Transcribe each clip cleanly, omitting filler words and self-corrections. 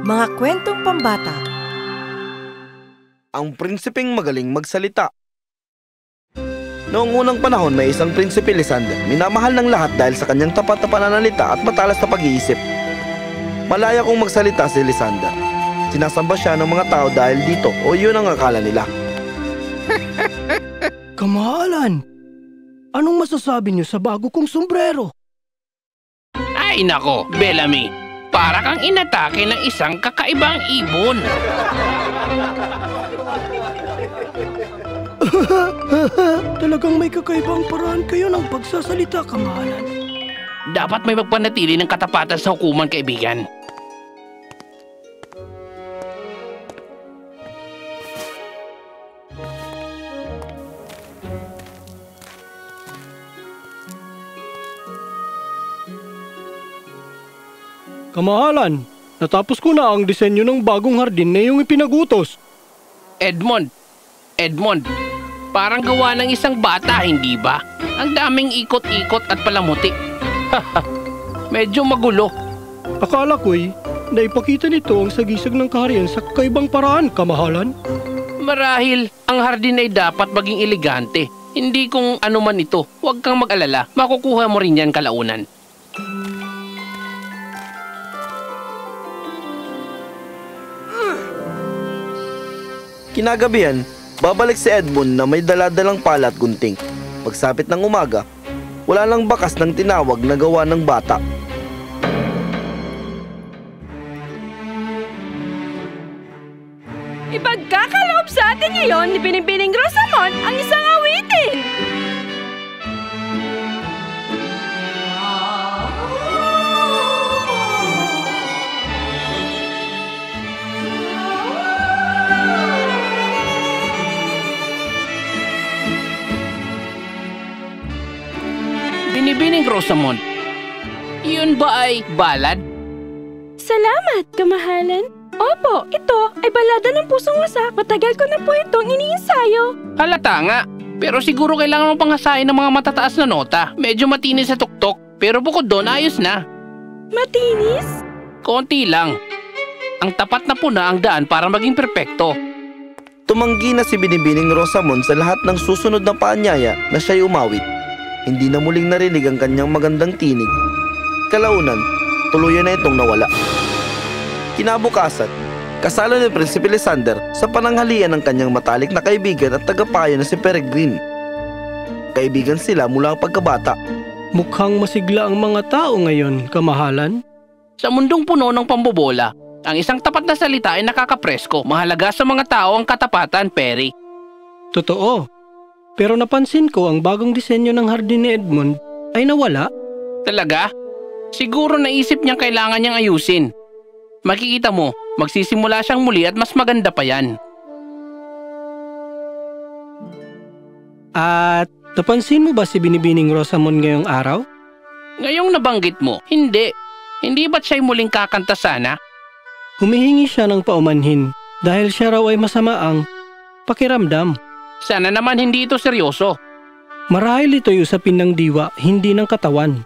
Mga kwentong pambata. Ang prinsipeng magaling magsalita. Noong unang panahon may isang prinsipe Lysander. Minamahal ng lahat dahil sa kanyang tapat na pananalita at matalas na pag-iisip. Malaya kong magsalita si Lysander. Sinasamba siya ng mga tao dahil dito o yun ang akala nila. Kamahalan, anong masasabi niyo sa bago kong sombrero? Ay nako, Bellamy. Para kang inatake ng isang kakaibang ibon. Talagang may kakaibang paraan kayo ng pagsasalita, kamahalan. Dapat may magpanatili ng katapatan sa hukuman, kaibigan. Kamahalan, natapos ko na ang disenyo ng bagong hardin na iyong ipinagutos. Edmond, parang gawa ng isang bata, hindi ba? Ang daming ikot-ikot at palamuti. Medyo magulo. Akala ko'y naipakita nito ang sagisag ng kaharian sa kakaibang paraan, kamahalan. Marahil, ang hardin ay dapat maging elegante. Hindi kung ano man ito. Huwag kang mag-alala. Makukuha mo rin yan kalaunan. Kinagabihan, babalik si Edmund na may daladalang pala at gunting. Pagsapit ng umaga, wala lang bakas ng tinawag na gawa ng bata. Ipagkakaloob sa atin ngayon ni Binibining Rosamond ang isang awitin! Binibining Rosamond, yun ba ay balad? Salamat, kamahalan. Opo, ito ay balada ng pusong wasak. Matagal ko na po itong iniinsayo. Halata nga, pero siguro kailangan mo panghasain ng mga matataas na nota. Medyo matinis sa tuktok, pero bukod doon ayos na. Matinis? Konti lang. Ang tapat na puna ang daan para maging perpekto. Tumanggi na si Binibining Rosamond sa lahat ng susunod na paanyaya na siya'y umawit. Hindi na muling narinig ang kanyang magandang tinig. Kalaunan, tuluyan na itong nawala. Kinabukasan, kasalo ni Prinsipe Lysander sa pananghalian ng kanyang matalik na kaibigan at tagapayo na si Peregrine. Kaibigan sila mula ang pagkabata. Mukhang masigla ang mga tao ngayon, kamahalan. Sa mundong puno ng pambobola, ang isang tapat na salita ay nakakapresko. Mahalaga sa mga tao ang katapatan, Perry. Totoo. Pero napansin ko ang bagong disenyo ng hardin ni Edmund ay nawala. Talaga? Siguro naisip niyang kailangan niyang ayusin. Makikita mo, magsisimula siyang muli at mas maganda pa yan. At napansin mo ba si Binibining Rosamond ngayong araw? Ngayong nabanggit mo, hindi. Hindi ba't siya'y muling kakanta sana? Humihingi siya ng paumanhin dahil siya raw ay masama ang pakiramdam. Sana naman hindi ito seryoso. Marahil ito'y usapin ng diwa, hindi ng katawan.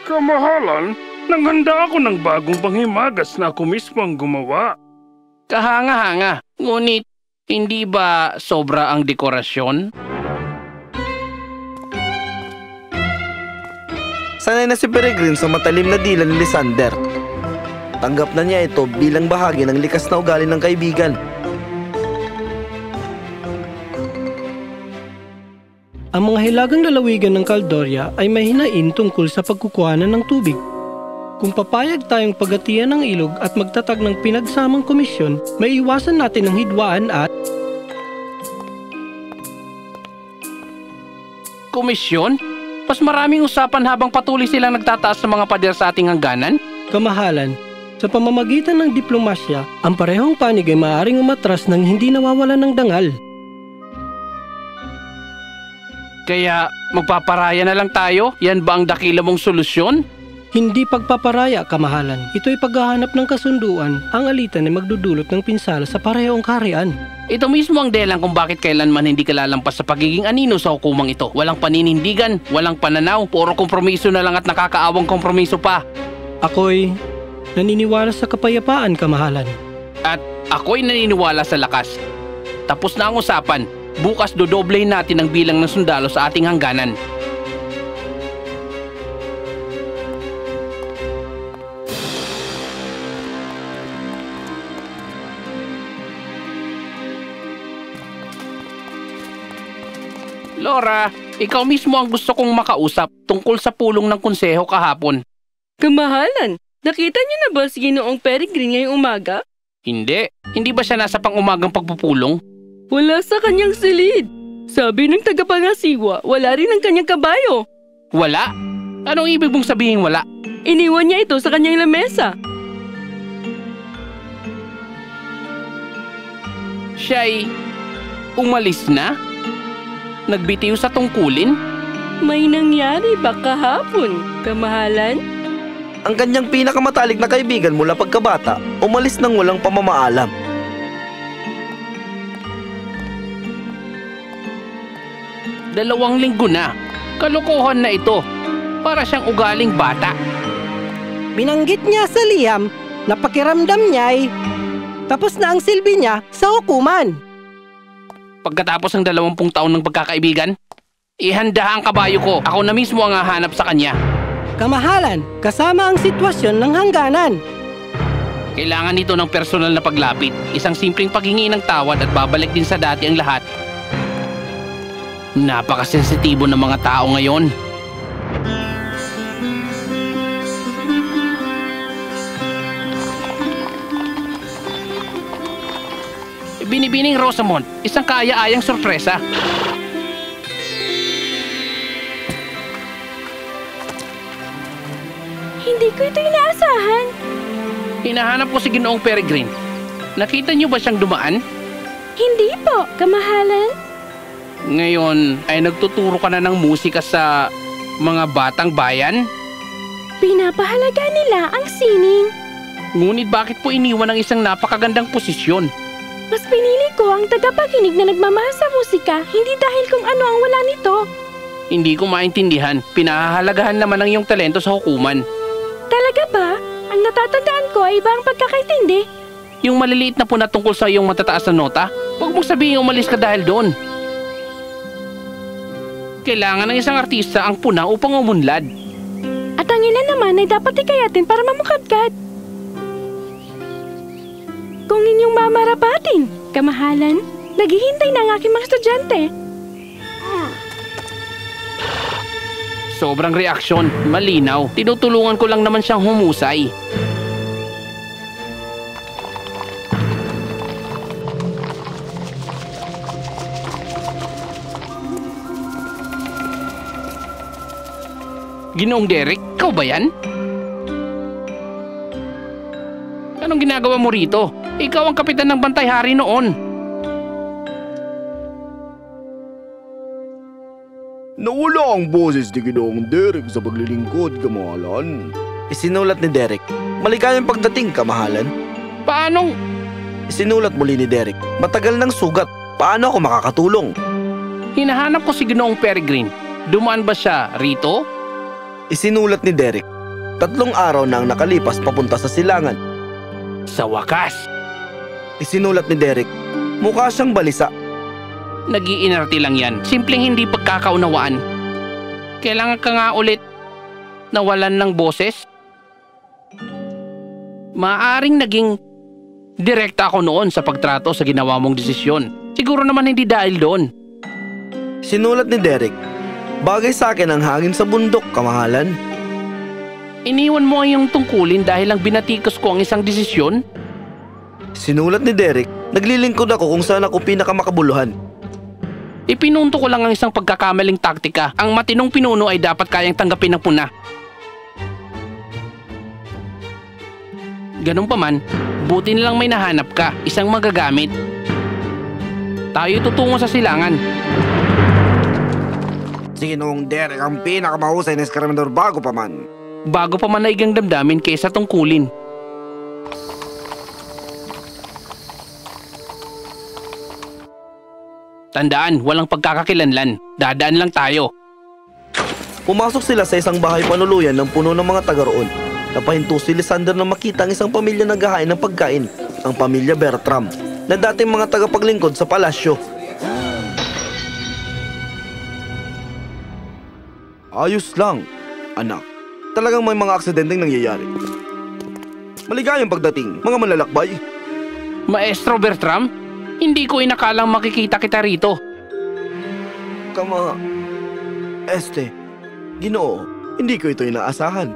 Kamahalan, naghanda ako ng bagong panghimagas na ako mismo ang gumawa. Kahanga-hanga, ngunit hindi ba sobra ang dekorasyon? Sanay na si Peregrine sa matalim na dila ni Lysander. Tanggap na niya ito bilang bahagi ng likas na ugali ng kaibigan. Ang mga hilagang lalawigan ng Caldoria ay may hinain tungkol sa pagkukuhanan ng tubig. Kung papayag tayong pagatian ng ilog at magtatag ng pinagsamang komisyon, may iwasan natin ang hidwaan at... Komisyon? Mas maraming usapan habang patuloy silang nagtataas ng mga pader sa ating hangganan? Kamahalan, sa pamamagitan ng diplomasya, ang parehong panig ay maaaring umatras nang hindi nawawalan ng dangal. Kaya magpaparaya na lang tayo? Yan ba ang dakila mong solusyon? Hindi pagpaparaya, kamahalan. Ito'y paghahanap ng kasunduan. Ang alitan ay magdudulot ng pinsala sa parehong kaharian. Ito mismo ang dahilan kung bakit kailanman hindi ka lalampas sa pagiging anino sa hukumang ito. Walang paninindigan, walang pananaw, puro kompromiso na lang at nakakaawang kompromiso pa. Ako'y naniniwala sa kapayapaan, kamahalan. At ako'y naniniwala sa lakas. Tapos na ang usapan. Bukas dodoblehin natin ang bilang ng sundalo sa ating hangganan. Laura, ikaw mismo ang gusto kong makausap tungkol sa pulong ng konseho kahapon. Kamahalan, nakita niyo na ba si Ginoong Peregrine ngayong umaga? Hindi. Hindi ba siya nasa pang-umagang pagpupulong? Wala sa kanyang silid. Sabi ng tagapangasiwa, wala rin ang kanyang kabayo. Wala? Anong ibig mong sabihin wala? Iniwan niya ito sa kanyang lamesa. Siya'y umalis na? Nagbitiw sa tungkulin? May nangyari ba kahapon, kamahalan? Ang kanyang pinakamatalik na kaibigan mula pagkabata, umalis nang walang pamamaalam. Dalawang linggo na. Kalokohan na ito. Para siyang ugaling bata. Binanggit niya sa liham na pakiramdam niya'y tapos na ang silbi niya sa hukuman. Pagkatapos ng 20 taon ng pagkakaibigan, ihanda ang kabayo ko. Ako na mismo ang hahanap sa kanya. Kamahalan, kasama ang sitwasyon ng hangganan. Kailangan nito ng personal na paglapit. Isang simpleng paghingi ng tawad at babalik din sa dati ang lahat. Napakasensitibo ng mga tao ngayon. Binibining Rosamond, isang kaaya-ayang sorpresa. Hindi ko ito inaasahan. Hinahanap ko si Ginoong Peregrine. Nakita niyo ba siyang dumaan? Hindi po, kamahalan. Ngayon ay nagtuturo ka na ng musika sa mga batang bayan? Pinapahalaga nila ang sining. Ngunit bakit po iniwan ang isang napakagandang posisyon? Mas pinili ko ang tagapakinig na nagmamahal sa musika, hindi dahil kung ano ang wala nito. Hindi ko maintindihan. Pinahahalagahan naman ang iyong talento sa hukuman. Talaga ba? Ang natatandaan ko ay iba ang pagkakaintindi. Yung maliliit na puna tungkol sa iyong matataas na nota, huwag mong sabihin umalis ka dahil doon. Kailangan ng isang artista ang puna upang umunlad. At ang ilan naman ay dapat ikayatin para mamukadkad. Kung inyong mamarapatin, kamahalan, naghihintay na ang aking mga estudyante. Sobrang reaksyon, malinaw. Tinutulungan ko lang naman siyang humusay. Ginoong Derek, ikaw ba yan? Anong ginagawa mo rito? Ikaw ang kapitan ng Bantay Hari noon. Nawala ang boses ni Ginoong Derek sa paglilingkod, kamahalan. Isinulat ni Derek. Maligayang pagdating, kamahalan. Paanong? Isinulat muli ni Derek. Matagal ng sugat. Paano ako makakatulong? Hinahanap ko si Ginoong Peregrine. Dumaan ba siya rito? Isinulat ni Derek. 3 araw na ang nakalipas papunta sa silangan. Sa wakas. Isinulat ni Derek. Mukha siyang balisa. Nag-iinarte lang yan. Simpleng hindi pagkakaunawaan. Kailangan ka nga ulit nawalan ng boses? Maaring naging direkta ako noon sa pagtrato sa ginawa mong desisyon. Siguro naman hindi dahil doon. Sinulat ni Derek. Bagay sa akin ang hangin sa bundok, kamahalan. Iniwan mo ang iyong tungkulin dahil lang binatikos ko ang isang desisyon? Sinulat ni Derek. Naglilingkod ako kung saan ako pinakamakabuluhan. Ipinunto ko lang ang isang pagkakamaling taktika. Ang matinong pinuno ay dapat kayang tanggapin ng puna. Ganun pa man, buti nilang may nahanap ka, isang magagamit. Tayo tutungo sa silangan. Si Ginoong Derek ang pinakamahusay na eskaramador bago pa man. Bago pa man na igang damdamin kaysa tungkulin. Tandaan, walang pagkakakilanlan. Dadaan lang tayo. Pumasok sila sa isang bahay panuluyan ng puno ng mga taga roon. Napahinto si Lysander na makita ang isang pamilya naghahain ng pagkain, ang pamilya Bertram, na dating mga tagapaglingkod sa palasyo. Ayos lang, anak. Talagang may mga aksidenteng nangyayari. Maligayang pagdating, mga malalakbay. Maestro Bertram, hindi ko inakalang makikita kita rito. Ginoo, hindi ko ito inaasahan.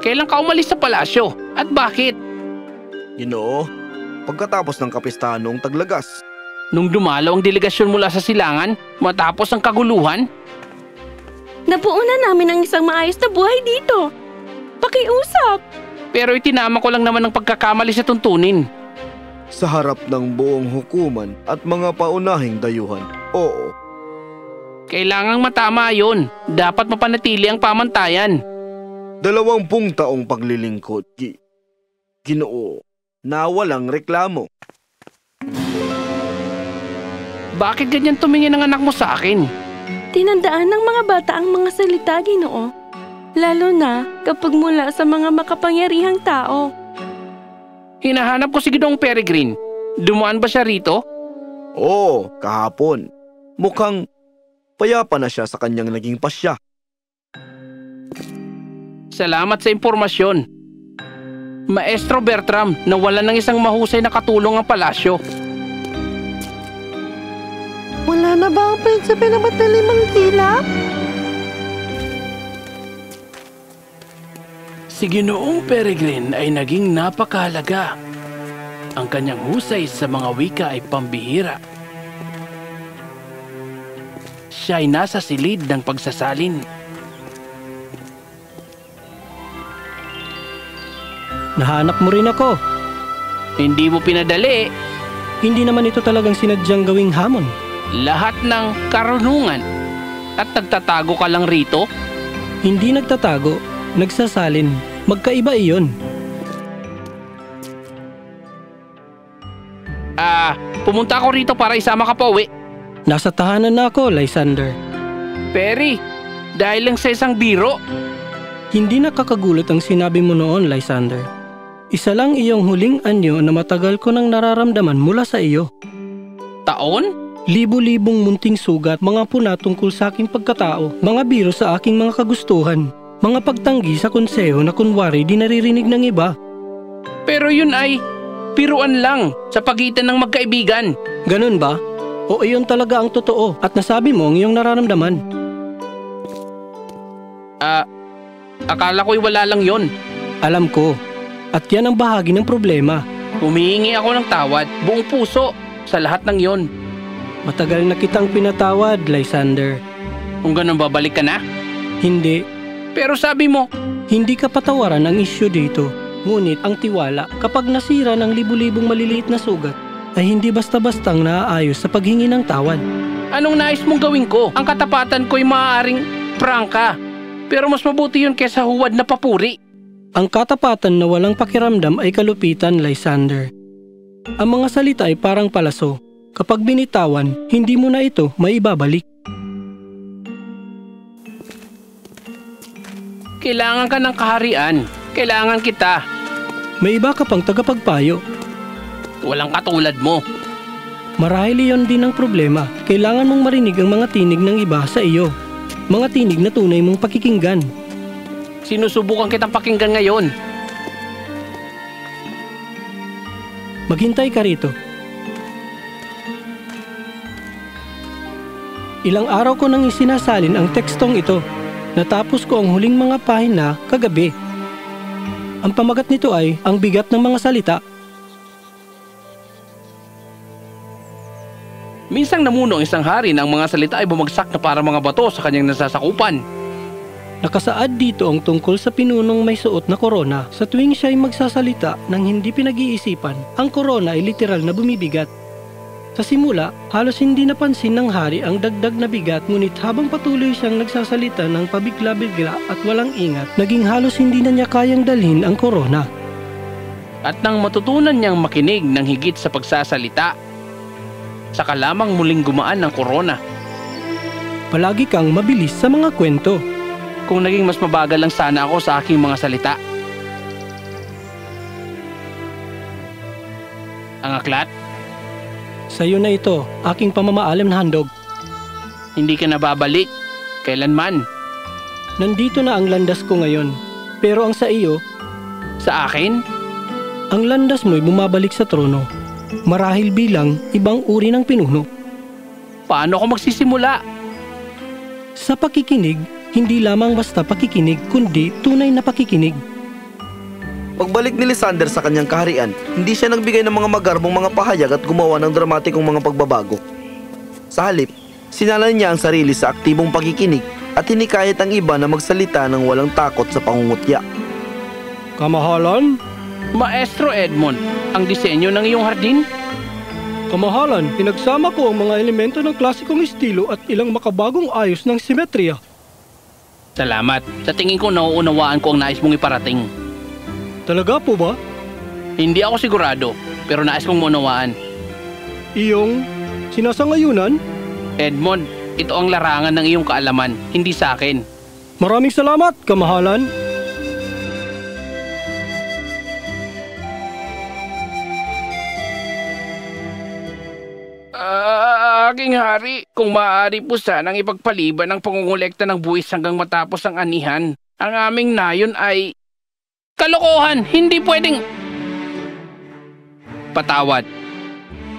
Kailan ka umalis sa palasyo? At bakit? Ginoo, pagkatapos ng kapistahan noong Taglagas. Nung dumalaw ang delegasyon mula sa silangan, matapos ang kaguluhan? Nabuo na namin ang isang maayos na buhay dito. Pakiusap. Pero itinama ko lang naman ang pagkakamali sa tuntunin. Sa harap ng buong hukuman at mga paunahing dayuhan, oo. Kailangang matama yun. Dapat mapanatili ang pamantayan. 20 taong paglilingkod, Ginoo, na walang reklamo. Bakit ganyan tumingin ang anak mo sa akin? Tinandaan ng mga bata ang mga salita, Ginoo. Lalo na kapag mula sa mga makapangyarihang tao. Hinahanap ko si Ginoong Peregrine. Dumaan ba siya rito? Oo, kahapon. Mukhang payapa na siya sa kanyang naging pasya. Salamat sa impormasyon. Maestro Bertram, nawalan ng isang mahusay na katulong ang palasyo. Wala na ba ang prinsipe na matalim ang dila? Si Ginoong Peregrine ay naging napakahalaga. Ang kanyang husay sa mga wika ay pambihira. Siya ay nasa silid ng pagsasalin. Nahanap mo rin ako. Hindi mo pinadali. Hindi naman ito talagang sinadyang gawing hamon. Lahat ng karunungan. At nagtatago ka lang rito? Hindi nagtatago, nagsasalin. Magkaiba iyon. Pumunta ako rito para isama ka pa uwi. Nasa tahanan na ako, Lysander. Perry, dahil lang sa isang biro. Hindi nakakagulat ang sinabi mo noon, Lysander. Isa lang iyong huling anyo na matagal ko nang nararamdaman mula sa iyo. Taon? Libo-libong munting sugat, mga puna tungkol sa aking pagkatao, mga biro sa aking mga kagustuhan, mga pagtanggi sa konseho na kunwari di naririnig ng iba. Pero yun ay biruan lang sa pagitan ng magkaibigan. Ganun ba? O iyon talaga ang totoo at nasabi mo ang iyong nararamdaman? Akala ko'y wala lang yon. Alam ko. At yan ang bahagi ng problema. Humihingi ako ng tawad, buong puso, sa lahat ng yon. Matagal na kitang pinatawad, Lysander. Kung ganun, babalik ka na? Hindi. Pero sabi mo, hindi ka patawaran ang isyu dito. Ngunit ang tiwala, kapag nasira ng libu-libong maliliit na sugat, ay hindi basta-bastang naaayos sa paghingi ng tawad. Anong nais mong gawin ko? Ang katapatan ko'y maaaring prangka. Pero mas mabuti yun kesa huwad na papuri. Ang katapatan na walang pakiramdam ay kalupitan, Lysander. Ang mga salita ay parang palaso. Kapag binitawan, hindi mo na ito maibabalik. Kailangan ka ng kaharian. Kailangan kita. May iba ka pang tagapagpayo. Walang katulad mo. Marahil iyon din ang problema. Kailangan mong marinig ang mga tinig ng iba sa iyo. Mga tinig na tunay mong pakikinggan. Sinusubukan kitang pakinggan ngayon. Maghintay ka rito. Ilang araw ko nang isinasalin ang tekstong ito. Natapos ko ang huling mga pahina kagabi. Ang pamagat nito ay ang bigat ng mga salita. Minsang namuno ang isang hari na ang mga salita ay bumagsak na para mga bato sa kanyang nasasakupan. Nakasaad dito ang tungkol sa pinunong may suot na korona. Sa tuwing siya ay magsasalita ng hindi pinag-iisipan, ang korona ay literal na bumibigat. Sa simula, halos hindi napansin ng hari ang dagdag na bigat, ngunit habang patuloy siyang nagsasalita ng pabigla-bigla at walang ingat, naging halos hindi na niya kayang dalhin ang korona. At nang matutunan niyang makinig ng higit sa pagsasalita, saka lamang muling gumaan ang korona. Palagi kang mabilis sa mga kwento. Kung naging mas mabagal lang sana ako sa aking mga salita. Ang aklat? Sa'yo na ito, aking pamamaalam na handog. Hindi ka na babalik. Kailanman. Nandito na ang landas ko ngayon. Pero ang sa iyo, Sa akin? ang landas mo'y bumabalik sa trono. Marahil bilang ibang uri ng pinuno. Paano ako magsisimula? Sa pakikinig, hindi lamang basta pakikinig, kundi tunay na pakikinig. Pagbalik ni Lysander sa kanyang kaharian, hindi siya nagbigay ng mga magarbong mga pahayag at gumawa ng dramatikong mga pagbabago. Sa halip, sinalay niya ang sarili sa aktibong pakikinig at hinikayat ang iba na magsalita ng walang takot sa pangungutya. Kamahalan? Maestro Edmond, ang disenyo ng iyong hardin? Kamahalan, pinagsama ko ang mga elemento ng klasikong estilo at ilang makabagong ayos ng simetriya. Salamat. Sa tingin ko nauunawaan ko ang nais mong iparating. Talaga po ba? Hindi ako sigurado, pero nais kong maunawaan. Iyong sinasangayunan? Edmond, ito ang larangan ng iyong kaalaman, hindi sa akin. Maraming salamat, kamahalan. Aking hari, kung maaari po sanang ipagpaliban ang pangungulekta ng buwis hanggang matapos ang anihan, ang aming nayon ay... Kalokohan! Hindi pwedeng... Patawad.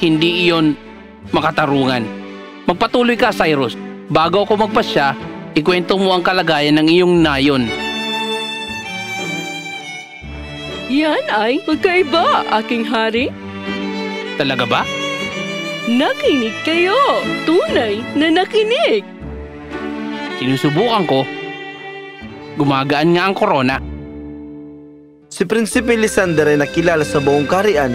Hindi iyon makatarungan. Magpatuloy ka, Cyrus. Bago ako magpasya, ikwento mo ang kalagayan ng iyong nayon. Yan ay magkaiba, aking hari. Talaga ba? Nakinig kayo. Tunay na nakinig. Sinusubukan ko. Gumagaan nga ang korona. Si Prinsipe Lysander ay nakilala sa buong kaharian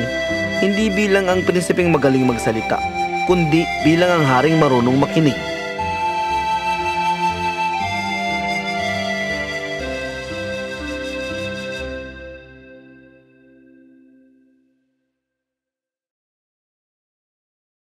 hindi bilang ang prinsipeng magaling magsalita, kundi bilang ang haring marunong makinig.